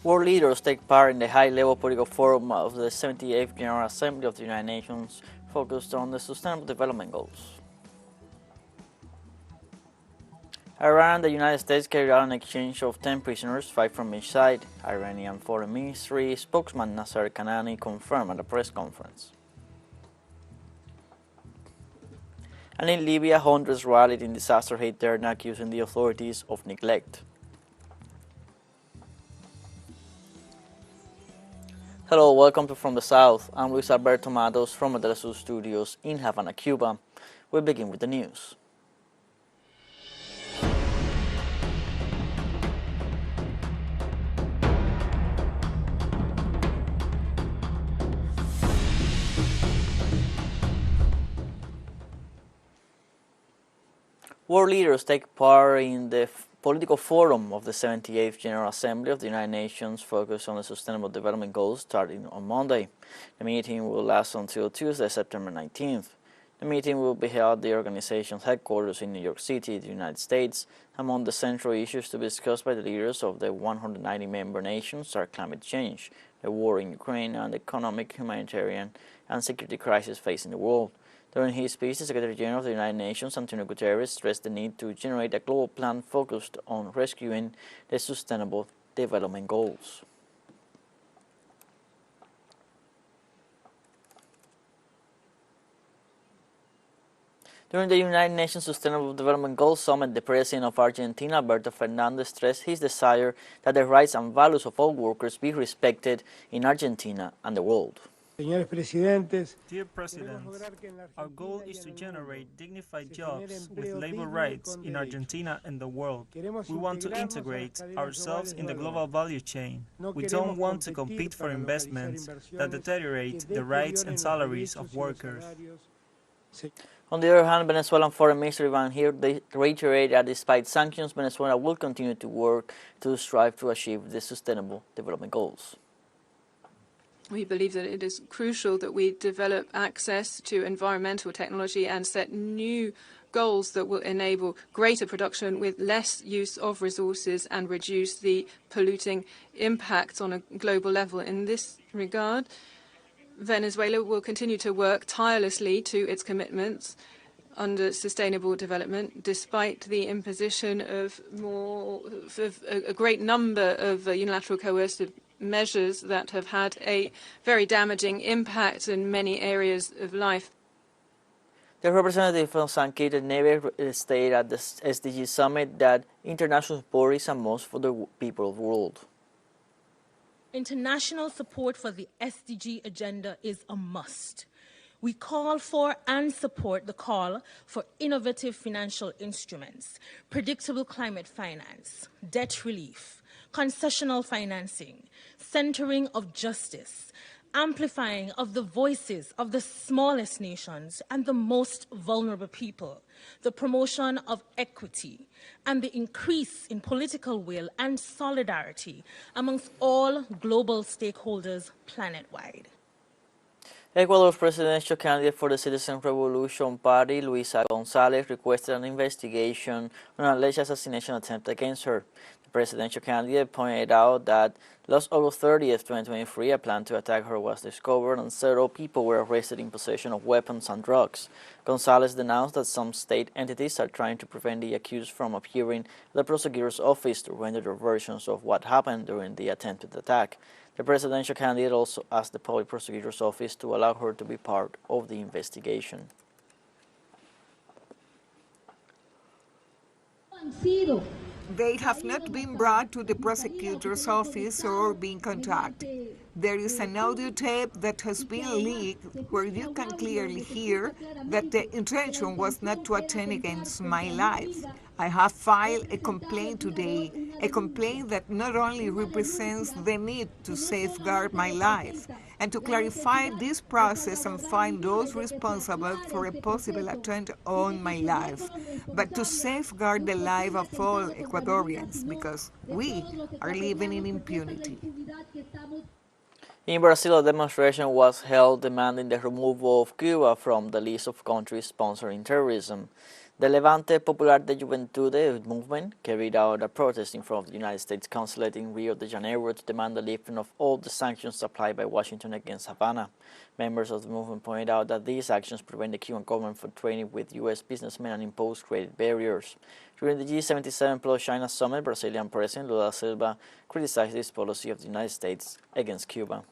World leaders take part in the high-level political forum of the 78th General Assembly of the United Nations focused on the Sustainable Development Goals. Iran and the United States carried out an exchange of 10 prisoners, 5 from each side. Iranian Foreign Ministry spokesman Nasser Kanani confirmed at a press conference. And in Libya, hundreds rallied in disaster-hit Derna, accusing the authorities of neglect. Hello, welcome to From the South. I'm Luis Alberto Matos from the teleSUR studios in Havana, Cuba. We begin with the news. World leaders take part in the political forum of the 78th General Assembly of the United Nations focused on the Sustainable Development Goals starting on Monday. The meeting will last until Tuesday, September 19th. The meeting will be held at the organization's headquarters in New York City, the United States. Among the central issues to be discussed by the leaders of the 190 member nations are climate change, the war in Ukraine, and the economic, humanitarian, and security crisis facing the world. During his speech, the Secretary General of the United Nations, Antonio Guterres, stressed the need to generate a global plan focused on rescuing the Sustainable Development Goals. During the United Nations Sustainable Development Goals Summit, the President of Argentina, Alberto Fernandez, stressed his desire that the rights and values of all workers be respected in Argentina and the world. Dear President, our goal is to generate dignified jobs with labor rights in Argentina and the world. We want to integrate ourselves in the global value chain. We don't want to compete for investments that deteriorate the rights and salaries of workers. On the other hand, Venezuelan Foreign Minister Ivan here reiterated that despite sanctions, Venezuela will continue to work to strive to achieve the Sustainable Development Goals. We believe that it is crucial that we develop access to environmental technology and set new goals that will enable greater production with less use of resources and reduce the polluting impacts on a global level. In this regard, Venezuela will continue to work tirelessly to its commitments under sustainable development, despite the imposition of a great number of unilateral coercive measures that have had a very damaging impact in many areas of life. The representative from St. Kitts and Nevis stated at the SDG summit that international support is a must for the people of the world. International support for the SDG agenda is a must. We call for and support the call for innovative financial instruments, predictable climate finance, debt relief, concessional financing, centering of justice, amplifying of the voices of the smallest nations and the most vulnerable people, the promotion of equity, and the increase in political will and solidarity amongst all global stakeholders planet-wide. Ecuador's presidential candidate for the Citizen Revolution Party, Luisa González, requested an investigation on an alleged assassination attempt against her. The presidential candidate pointed out that last August 30th, 2023, a plan to attack her was discovered and several people were arrested in possession of weapons and drugs. González denounced that some state entities are trying to prevent the accused from appearing at the prosecutor's office to render their versions of what happened during the attempted attack. The presidential candidate also asked the public prosecutor's office to allow her to be part of the investigation. They have not been brought to the prosecutor's office or been contacted. There is an audio tape that has been leaked where you can clearly hear that the intention was not to attempt against my life. I have filed a complaint today, a complaint that not only represents the need to safeguard my life and to clarify this process and find those responsible for a possible attempt on my life, but to safeguard the life of all Ecuadorians, because we are living in impunity. In Brazil, a demonstration was held demanding the removal of Cuba from the list of countries sponsoring terrorism. The Levante Popular de Juventude movement carried out a protest in front of the United States consulate in Rio de Janeiro to demand the lifting of all the sanctions applied by Washington against Havana. Members of the movement pointed out that these actions prevent the Cuban government from trading with U.S. businessmen and impose credit barriers. During the G77 plus China summit, Brazilian President Lula da Silva criticized this policy of the United States against Cuba.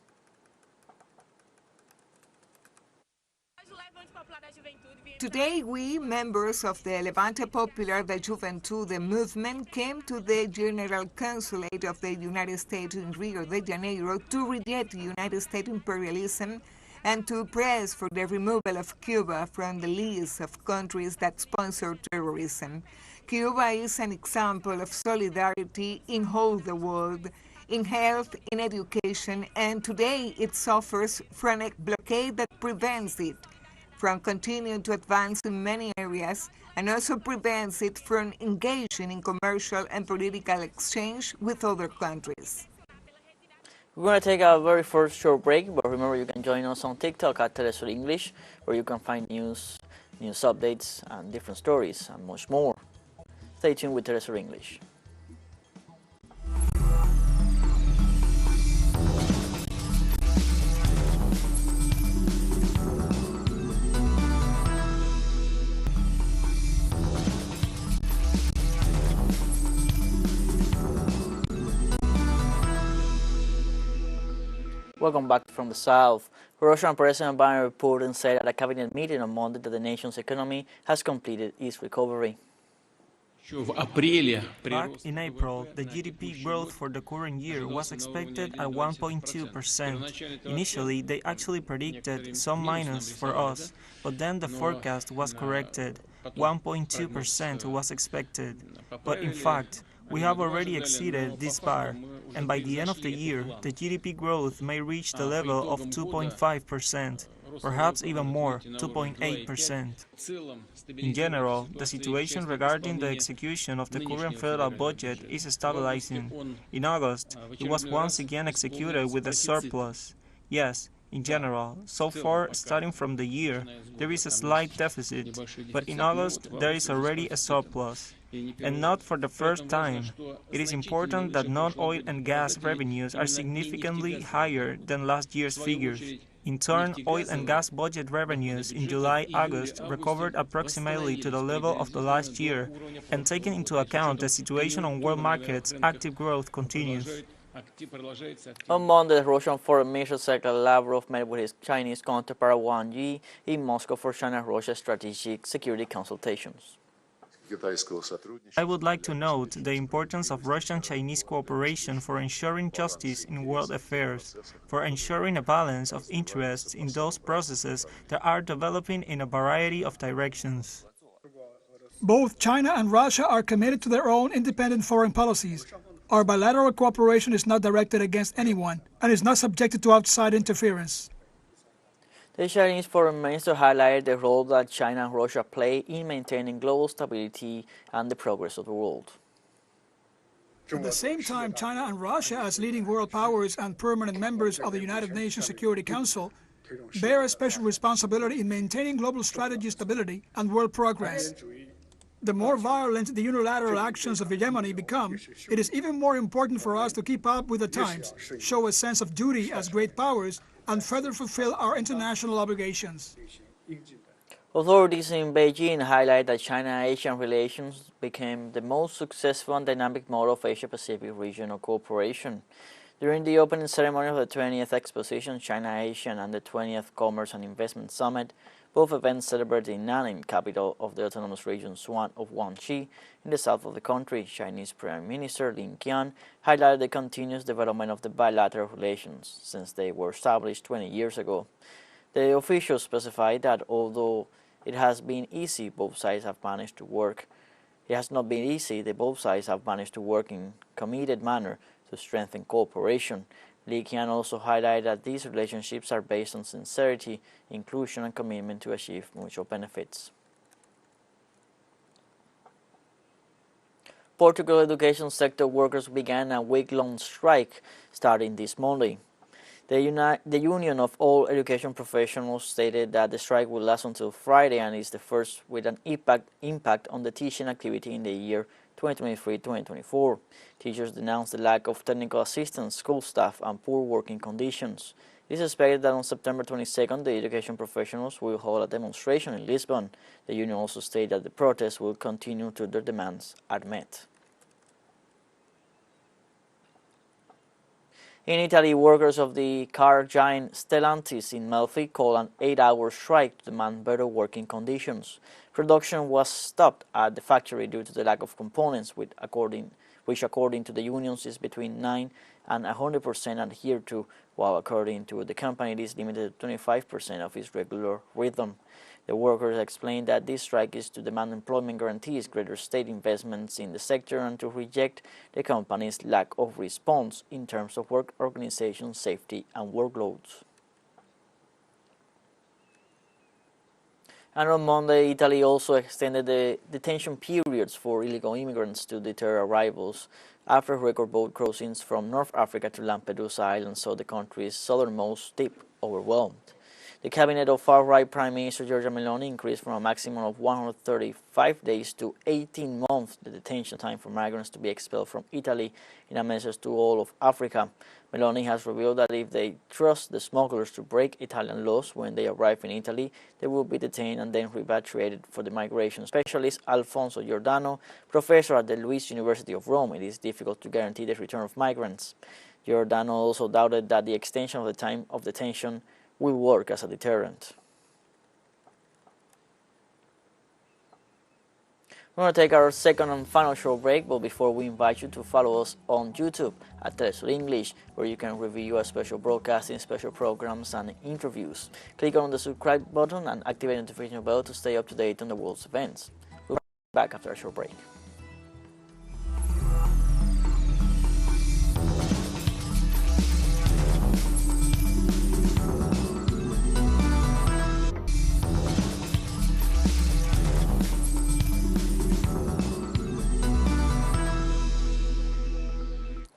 Today, we, members of the Levante Popular de Juventude movement, came to the General Consulate of the United States in Rio de Janeiro to reject United States imperialism and to press for the removal of Cuba from the list of countries that sponsor terrorism. Cuba is an example of solidarity in all the world, in health, in education, and today it suffers from a blockade that prevents it from continuing to advance in many areas and also prevents it from engaging in commercial and political exchange with other countries. We're going to take a very first short break, but remember you can join us on TikTok at teleSUR English, where you can find news updates, and different stories, and much more. Stay tuned with teleSUR English. Welcome back from the South. Russian President Vladimir Putin said at a cabinet meeting on Monday that the nation's economy has completed its recovery. Back in April, the GDP growth for the current year was expected at 1.2%. Initially, they actually predicted some minus for us, but then the forecast was corrected. 1.2% was expected. But in fact, we have already exceeded this bar, and by the end of the year, the GDP growth may reach the level of 2.5%, perhaps even more, 2.8%. In general, the situation regarding the execution of the current federal budget is stabilizing. In August, it was once again executed with a surplus. Yes, in general, so far, starting from the year, there is a slight deficit, but in August, there is already a surplus. And not for the first time. It is important that non-oil and gas revenues are significantly higher than last year's figures. In turn, oil and gas budget revenues in July-August recovered approximately to the level of the last year, and taking into account the situation on world markets, active growth continues. On Monday, Russian Foreign Minister Sergei Lavrov met with his Chinese counterpart Wang Yi in Moscow for China-Russia strategic security consultations. I would like to note the importance of Russian-Chinese cooperation for ensuring justice in world affairs, for ensuring a balance of interests in those processes that are developing in a variety of directions. Both China and Russia are committed to their own independent foreign policies. Our bilateral cooperation is not directed against anyone and is not subjected to outside interference. The Chinese Foreign Minister highlighted the role that China and Russia play in maintaining global stability and the progress of the world. At the same time, China and Russia, as leading world powers and permanent members of the United Nations Security Council, bear a special responsibility in maintaining global strategy stability and world progress. The more violent the unilateral actions of hegemony become, it is even more important for us to keep up with the times, show a sense of duty as great powers, and further fulfill our international obligations. Authorities in Beijing highlight that China-Asian relations became the most successful and dynamic model of Asia-Pacific regional cooperation. During the opening ceremony of the 20th Exposition China-Asian and the 20th Commerce and Investment Summit, both events celebrated in Nanning, capital of the autonomous region of Guangxi, in the south of the country. Chinese Prime Minister Lin Qian highlighted the continuous development of the bilateral relations since they were established 20 years ago. The officials specified that although it has been easy, both sides have managed to work. It has not been easy, both sides have managed to work in a committed manner to strengthen cooperation. Li Qian also highlighted that these relationships are based on sincerity, inclusion, and commitment to achieve mutual benefits. Portugal education sector workers began a week-long strike starting this Monday. The Union of All Education Professionals stated that the strike will last until Friday and is the first with an impact on the teaching activity in the year 2023-2024. Teachers denounced the lack of technical assistance, school staff, and poor working conditions. It is expected that on September 22nd, the education professionals will hold a demonstration in Lisbon. The union also stated that the protests will continue till their demands are met. In Italy, workers of the car giant Stellantis in Melfi called an 8-hour strike to demand better working conditions. Production was stopped at the factory due to the lack of components, which according to the unions is between 9 and 100% adhered to, while according to the company it is limited to 25% of its regular rhythm. The workers explained that this strike is to demand employment guarantees, greater state investments in the sector, and to reject the company's lack of response in terms of work organization, safety, and workloads. And on Monday, Italy also extended the detention periods for illegal immigrants to deter arrivals after record boat crossings from North Africa to Lampedusa Island saw the country's southernmost tip overwhelmed. The cabinet of far-right Prime Minister Giorgia Meloni increased from a maximum of 135 days to 18 months the detention time for migrants to be expelled from Italy in a message to all of Africa. Meloni has revealed that if they trust the smugglers to break Italian laws when they arrive in Italy, they will be detained and then repatriated. For the migration specialist Alfonso Giordano, professor at the Luis University of Rome, it is difficult to guarantee the return of migrants. Giordano also doubted that the extension of the time of detention will work as a deterrent. We're going to take our second and final short break, but before we invite you to follow us on YouTube at teleSUR English, where you can review our special broadcasting, special programs, and interviews. Click on the subscribe button and activate the notification bell to stay up to date on the world's events. We'll be back after a short break.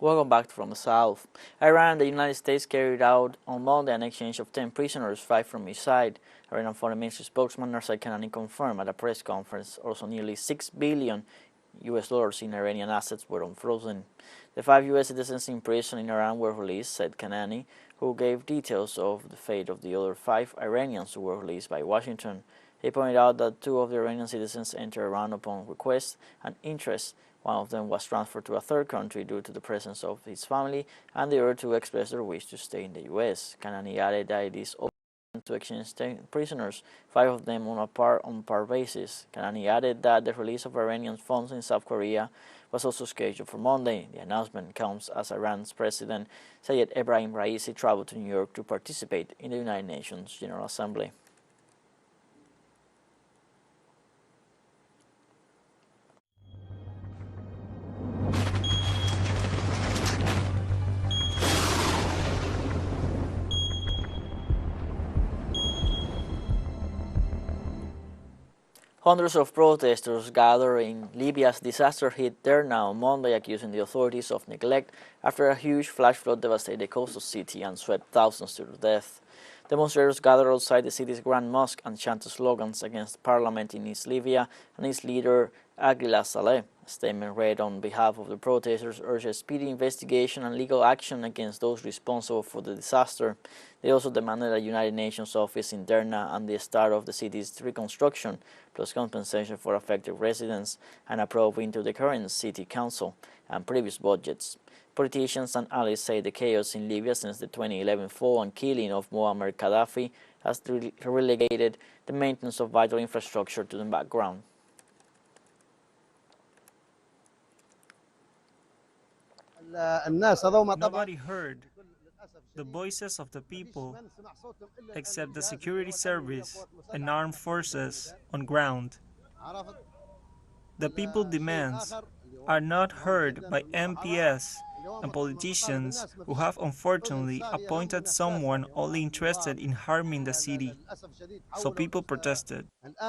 Welcome back from the South. Iran and the United States carried out on Monday an exchange of 10 prisoners, 5 from each side. Iranian Foreign Ministry spokesman Narsai Kanani confirmed at a press conference also nearly $6 billion in Iranian assets were unfrozen. The 5 U.S. citizens in prison in Iran were released, said Kanani, who gave details of the fate of the other 5 Iranians who were released by Washington. He pointed out that 2 of the Iranian citizens entered Iran upon request and interest. One of them was transferred to a third country due to the presence of his family, and the other 2 expressed their wish to stay in the U.S. Kanani added that it is open to exchange 10 prisoners, 5 of them on a par basis. Kanani added that the release of Iranian funds in South Korea was also scheduled for Monday. The announcement comes as Iran's President Sayed Ebrahim Raisi traveled to New York to participate in the United Nations General Assembly. Hundreds of protesters gathered in Libya's disaster-hit Derna on Monday, accusing the authorities of neglect after a huge flash flood devastated the coastal city and swept thousands to their death. Demonstrators gathered outside the city's Grand Mosque and chanted slogans against parliament in East Libya and its leader Aguila Saleh. A statement read on behalf of the protesters urged a speedy investigation and legal action against those responsible for the disaster. They also demanded a United Nations office in Derna and the start of the city's reconstruction, plus compensation for affected residents and a probe into the current city council and previous budgets. Politicians and allies say the chaos in Libya since the 2011 fall and killing of Muammar Gaddafi has relegated the maintenance of vital infrastructure to the background. Nobody heard the voices of the people except the security service and armed forces on ground. The people's demands are not heard by MPs and politicians who have unfortunately appointed someone only interested in harming the city. So people protested.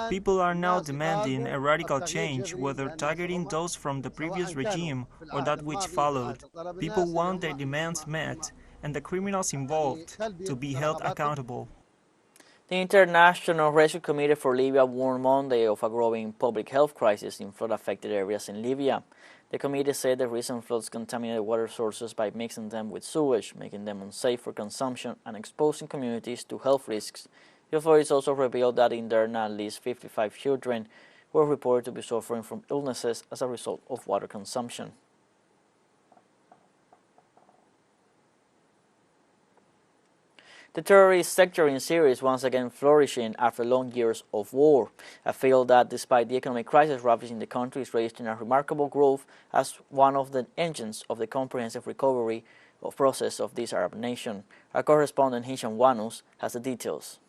People are now demanding a radical change, whether targeting those from the previous regime or that which followed. People want their demands met, and the criminals involved to be held accountable. The International Rescue Committee for Libya warned Monday of a growing public health crisis in flood-affected areas in Libya. The committee said the recent floods contaminated water sources by mixing them with sewage, making them unsafe for consumption and exposing communities to health risks. The authorities also revealed that in Derna, at least 55 children were reported to be suffering from illnesses as a result of water consumption. The terrorist sector in Syria is once again flourishing after long years of war, a field that, despite the economic crisis ravaging the country, is registering a remarkable growth as one of the engines of the comprehensive recovery process of this Arab nation. Our correspondent Hisham Wanus has the details.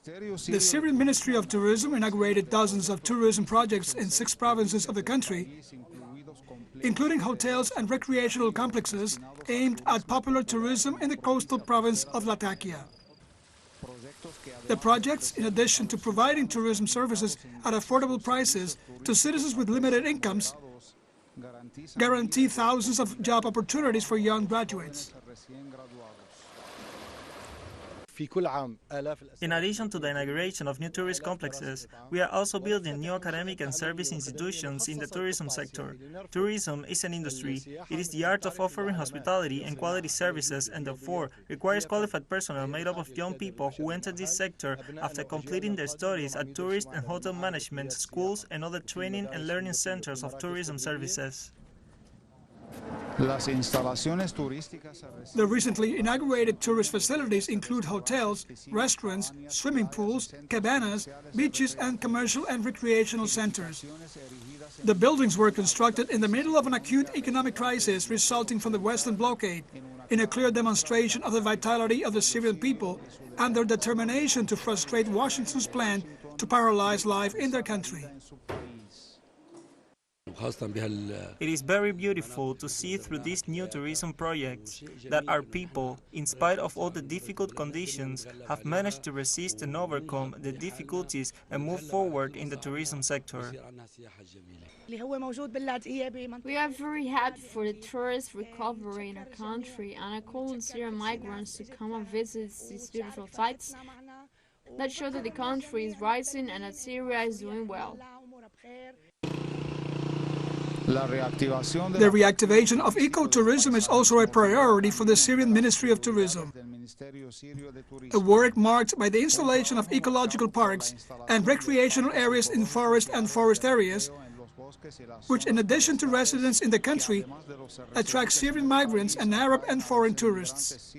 The Syrian Ministry of Tourism inaugurated dozens of tourism projects in 6 provinces of the country, including hotels and recreational complexes aimed at popular tourism in the coastal province of Latakia. The projects, in addition to providing tourism services at affordable prices to citizens with limited incomes, guarantee thousands of job opportunities for young graduates. In addition to the inauguration of new tourist complexes, we are also building new academic and service institutions in the tourism sector. Tourism is an industry. It is the art of offering hospitality and quality services, and therefore requires qualified personnel made up of young people who enter this sector after completing their studies at tourist and hotel management schools and other training and learning centers of tourism services. The recently inaugurated tourist facilities include hotels, restaurants, swimming pools, cabanas, beaches, and commercial and recreational centers. The buildings were constructed in the middle of an acute economic crisis resulting from the Western blockade, in a clear demonstration of the vitality of the Syrian people and their determination to frustrate Washington's plan to paralyze life in their country. It is very beautiful to see through these new tourism projects that our people, in spite of all the difficult conditions, have managed to resist and overcome the difficulties and move forward in the tourism sector. We are very happy for the tourist recovery in our country, and I call on Syrian migrants to come and visit these beautiful sites that show that the country is rising and that Syria is doing well. The reactivation of ecotourism is also a priority for the Syrian Ministry of Tourism. A work marked by the installation of ecological parks and recreational areas in forest and forest areas, which, in addition to residents in the country, attract Syrian migrants and Arab and foreign tourists.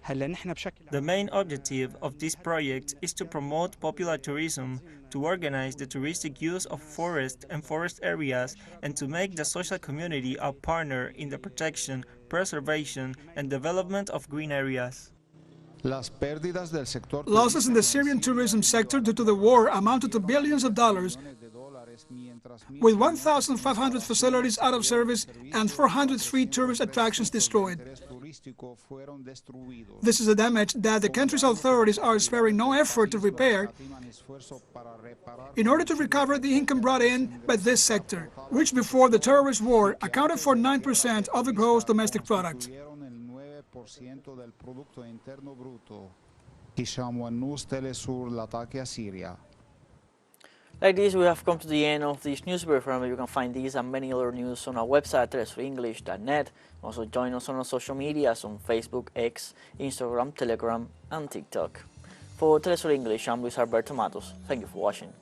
The main objective of this project is to promote popular tourism, to organize the touristic use of forest and forest areas, and to make the social community a partner in the protection, preservation, and development of green areas. Losses in the Syrian tourism sector due to the war amounted to billions of dollars, with 1,500 facilities out of service and 403 tourist attractions destroyed. This is a damage that the country's authorities are sparing no effort to repair in order to recover the income brought in by this sector, which before the terrorist war accounted for 9% of the gross domestic product. Like this, we have come to the end of this news brief. Remember, you can find these and many other news on our website, telesurenglish.net. Also, join us on our social medias on Facebook, X, Instagram, Telegram, and TikTok. For Telesur English, I'm Luis Alberto Matos. Thank you for watching.